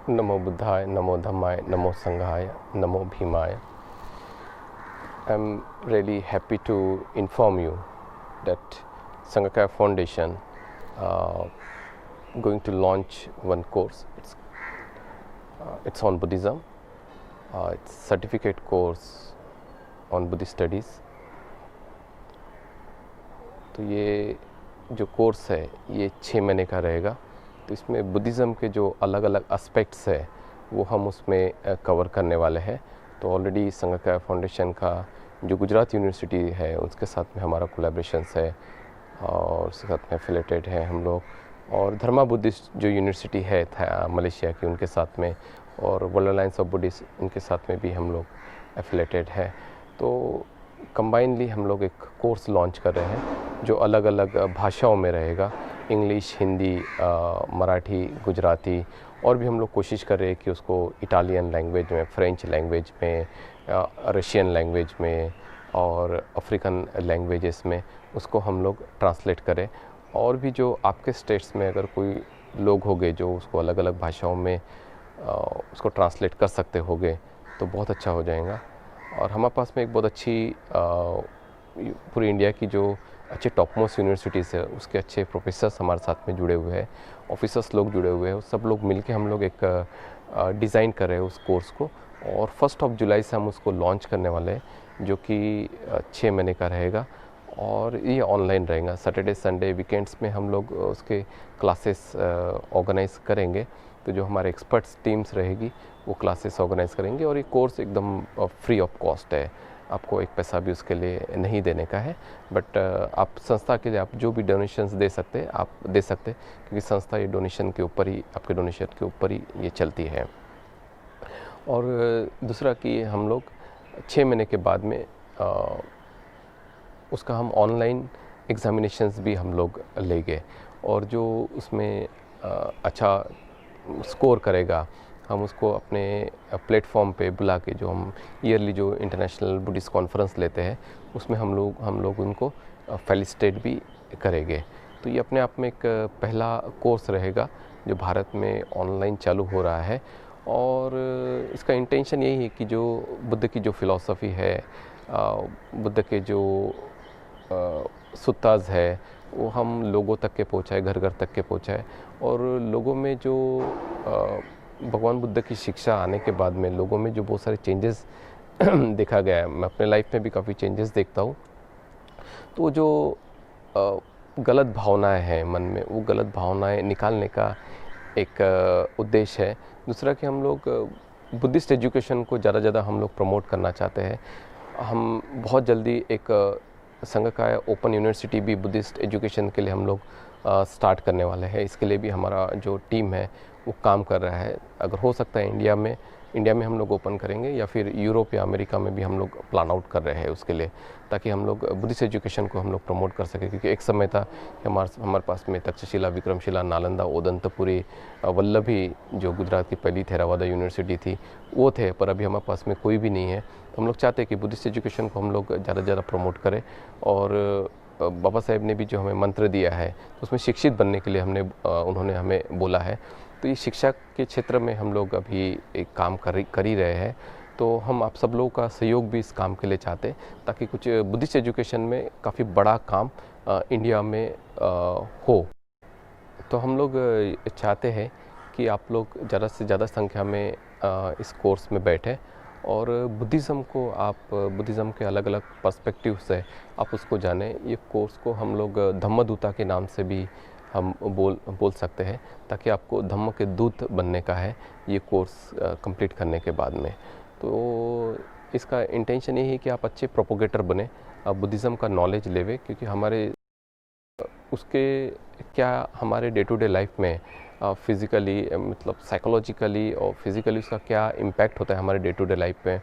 Namo Buddhaya, Namo Dhammaya, Namo Sanghaya, Namo Bhimaya. I'm really happy to inform you that Sangakaya Foundation going to launch one course. It's on Buddhism. It's certificate course on Buddhist studies. तो ये जो course है ये 6 महीने का रहेगा। तो इसमें बुद्धिज़्म के जो अलग अलग एस्पेक्ट्स है वो हम उसमें कवर करने वाले हैं। तो ऑलरेडी संगकाया फाउंडेशन का जो गुजरात यूनिवर्सिटी है उसके साथ में हमारा कोलैबोरेशंस है और उसके साथ में एफिलेटेड है हम लोग, और धर्मा बुद्धिस्ट जो यूनिवर्सिटी है मलेशिया की उनके साथ में, और वर्ल्ड अलायंस ऑफ बुद्धिस्ट उनके साथ में भी हम लोग एफिलेटेड है। तो कंबाइनली हम लोग एक कोर्स लॉन्च कर रहे हैं जो अलग अलग भाषाओं में रहेगा, इंग्लिश, हिंदी, मराठी, गुजराती, और भी हम लोग कोशिश कर रहे हैं कि उसको इटालियन लैंग्वेज में, फ्रेंच लैंग्वेज में, रशियन लैंग्वेज में और अफ्रीकन लैंग्वेजेस में उसको हम लोग ट्रांसलेट करें। और भी जो आपके स्टेट्स में अगर कोई लोग होंगे जो उसको अलग अलग भाषाओं में उसको ट्रांसलेट कर सकते होंगे तो बहुत अच्छा हो जाएगा। और हमारे पास में एक बहुत अच्छी पूरी इंडिया की जो अच्छे टॉप मोस्ट यूनिवर्सिटीज़ है उसके अच्छे प्रोफेसर्स हमारे साथ में जुड़े हुए हैं, ऑफिसर्स लोग जुड़े हुए हैं, सब लोग मिलके हम लोग एक डिज़ाइन कर रहे हैं उस कोर्स को, और 1 जुलाई से हम उसको लॉन्च करने वाले हैं जो कि 6 महीने का रहेगा। और ये ऑनलाइन रहेगा। सैटरडे संडे वीकेंड्स में हम लोग उसके क्लासेस ऑर्गेनाइज करेंगे। तो जो हमारे एक्सपर्ट्स टीम्स रहेगी वो क्लासेस ऑर्गेनाइज करेंगे, और ये कोर्स एकदम फ्री ऑफ कॉस्ट है, आपको एक पैसा भी उसके लिए नहीं देने का है। बट आप संस्था के लिए आप जो भी डोनेशंस दे सकते हैं आप दे सकते हैं, क्योंकि संस्था ये डोनेशन के ऊपर ही, आपके डोनेशन के ऊपर ही ये चलती है। और दूसरा कि हम लोग 6 महीने के बाद में उसका हम ऑनलाइन एग्जामिनेशंस भी हम लोग लेंगे, और जो उसमें अच्छा स्कोर करेगा हम उसको अपने प्लेटफॉर्म पे बुला के, जो हम ईयरली जो इंटरनेशनल बुद्धिस्ट कॉन्फ्रेंस लेते हैं उसमें हम लोग उनको फेलिसिटेट भी करेंगे। तो ये अपने आप में एक पहला कोर्स रहेगा जो भारत में ऑनलाइन चालू हो रहा है, और इसका इंटेंशन यही है कि जो बुद्ध की जो फ़िलॉसफ़ी है, बुद्ध के जो सुत्ताज़ है वो हम लोगों तक के पहुँचाए, घर घर तक के पहुँचाए, और लोगों में जो भगवान बुद्ध की शिक्षा आने के बाद में लोगों में जो बहुत सारे चेंजेस देखा गया है, मैं अपने लाइफ में भी काफ़ी चेंजेस देखता हूँ। तो जो गलत भावनाएं हैं मन में, वो गलत भावनाएं निकालने का एक उद्देश्य है। दूसरा कि हम लोग बुद्धिस्ट एजुकेशन को ज़्यादा हम लोग प्रमोट करना चाहते हैं। हम बहुत जल्दी एक संगकाया ओपन यूनिवर्सिटी भी बुद्धिस्ट एजुकेशन के लिए हम लोग स्टार्ट करने वाले हैं। इसके लिए भी हमारा जो टीम है वो काम कर रहा है। अगर हो सकता है इंडिया में हम लोग ओपन करेंगे, या फिर यूरोप या अमेरिका में भी हम लोग प्लान आउट कर रहे हैं उसके लिए, ताकि हम लोग बुद्धिस्ट एजुकेशन को हम लोग प्रमोट कर सकें। क्योंकि एक समय था कि हमारे पास में तक्षशिला, विक्रमशिला, नालंदा, ओदंतपुरी, वल्लभी जो गुजरात की पहली थेरावादा यूनिवर्सिटी थी वो थे, पर अभी हमारे पास में कोई भी नहीं है। तो हम लोग चाहते हैं कि बुद्धिस्ट एजुकेशन को हम लोग ज़्यादा प्रमोट करें। और बाबा साहेब ने भी जो हमें मंत्र दिया है तो उसमें शिक्षित बनने के लिए उन्होंने हमें बोला है। तो ये शिक्षा के क्षेत्र में हम लोग अभी एक काम कर ही रहे हैं। तो हम आप सब लोगों का सहयोग भी इस काम के लिए चाहते हैं, ताकि कुछ बुद्धिस्ट एजुकेशन में काफ़ी बड़ा काम इंडिया में हो। तो हम लोग चाहते हैं कि आप लोग ज़्यादा से ज़्यादा संख्या में इस कोर्स में बैठें, और बुद्धिज़्म के अलग अलग पर्सपेक्टिव से आप उसको जानें। ये कोर्स को हम लोग धम्मदूता के नाम से भी हम बोल सकते हैं, ताकि आपको धम्म के दूत बनने का है ये कोर्स कंप्लीट करने के बाद में। तो इसका इंटेंशन यही है कि आप अच्छे प्रोपोगेटर बने, आप बुद्धिज़्म का नॉलेज लेवे, क्योंकि हमारे डे टू डे लाइफ में फिज़िकली, मतलब साइकोलॉजिकली और फिज़िकली उसका क्या इम्पैक्ट होता है हमारे डे टू डे लाइफ में,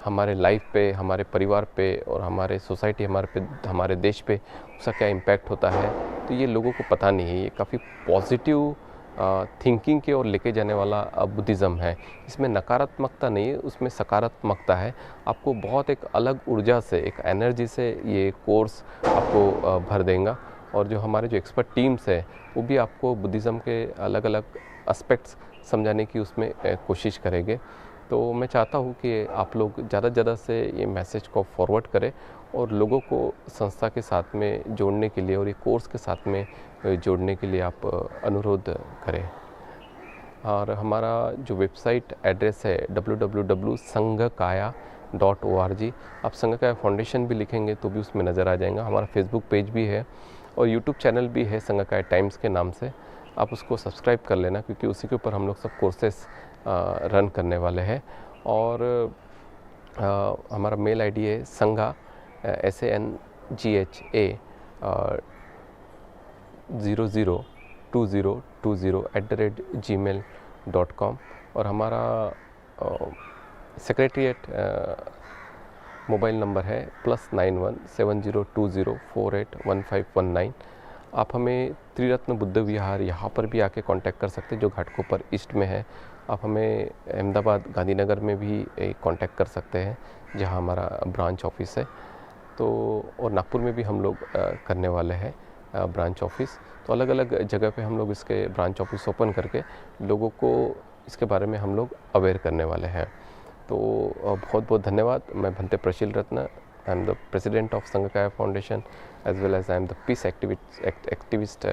हमारे लाइफ पे, हमारे परिवार पे, और हमारे सोसाइटी, हमारे देश पे उसका क्या इम्पैक्ट होता है। तो ये लोगों को पता नहीं है। ये काफ़ी पॉजिटिव थिंकिंग की ओर लेके जाने वाला बुद्धिज़्म है। इसमें नकारात्मकता नहीं है, उसमें सकारात्मकता है। आपको बहुत एक अलग ऊर्जा से, एक एनर्जी से ये कोर्स आपको भर देगा। और जो हमारे जो एक्सपर्ट टीम्स है वो भी आपको बुद्धिज़्म के अलग अलग एस्पेक्ट्स समझाने की उसमें कोशिश करेंगे। तो मैं चाहता हूँ कि आप लोग ज़्यादा से ज़्यादा से ये मैसेज को फॉरवर्ड करें और लोगों को संस्था के साथ में जोड़ने के लिए और ये कोर्स के साथ में जोड़ने के लिए आप अनुरोध करें। और हमारा जो वेबसाइट एड्रेस है www.sanghakaya.org। आप संघकाया फाउंडेशन भी लिखेंगे तो भी उसमें नज़र आ जाएगा। हमारा फेसबुक पेज भी है और यूट्यूब चैनल भी है संघकाया टाइम्स के नाम से। आप उसको सब्सक्राइब कर लेना क्योंकि उसी के ऊपर हम लोग सब कोर्सेस रन करने वाले हैं। और हमारा मेल आईडी है संघा SANGHA 002020@gmail.com। और हमारा सेक्रेटरीट मोबाइल नंबर है +91 7020481519। आप हमें त्रिरत्न बुद्ध विहार यहाँ पर भी आके कांटेक्ट कर सकते हैं जो घाटकोपर ईस्ट में है। आप हमें अहमदाबाद गांधीनगर में भी कांटेक्ट कर सकते हैं जहाँ हमारा ब्रांच ऑफिस है। तो और नागपुर में भी हम लोग करने वाले हैं ब्रांच ऑफिस। तो अलग अलग जगह पे हम लोग इसके ब्रांच ऑफिस ओपन करके लोगों को इसके बारे में हम लोग अवेयर करने वाले हैं। तो बहुत बहुत धन्यवाद। मैं Bhante Prashil Ratna, I am the president of Sanghakaya foundation as well as I am the peace activist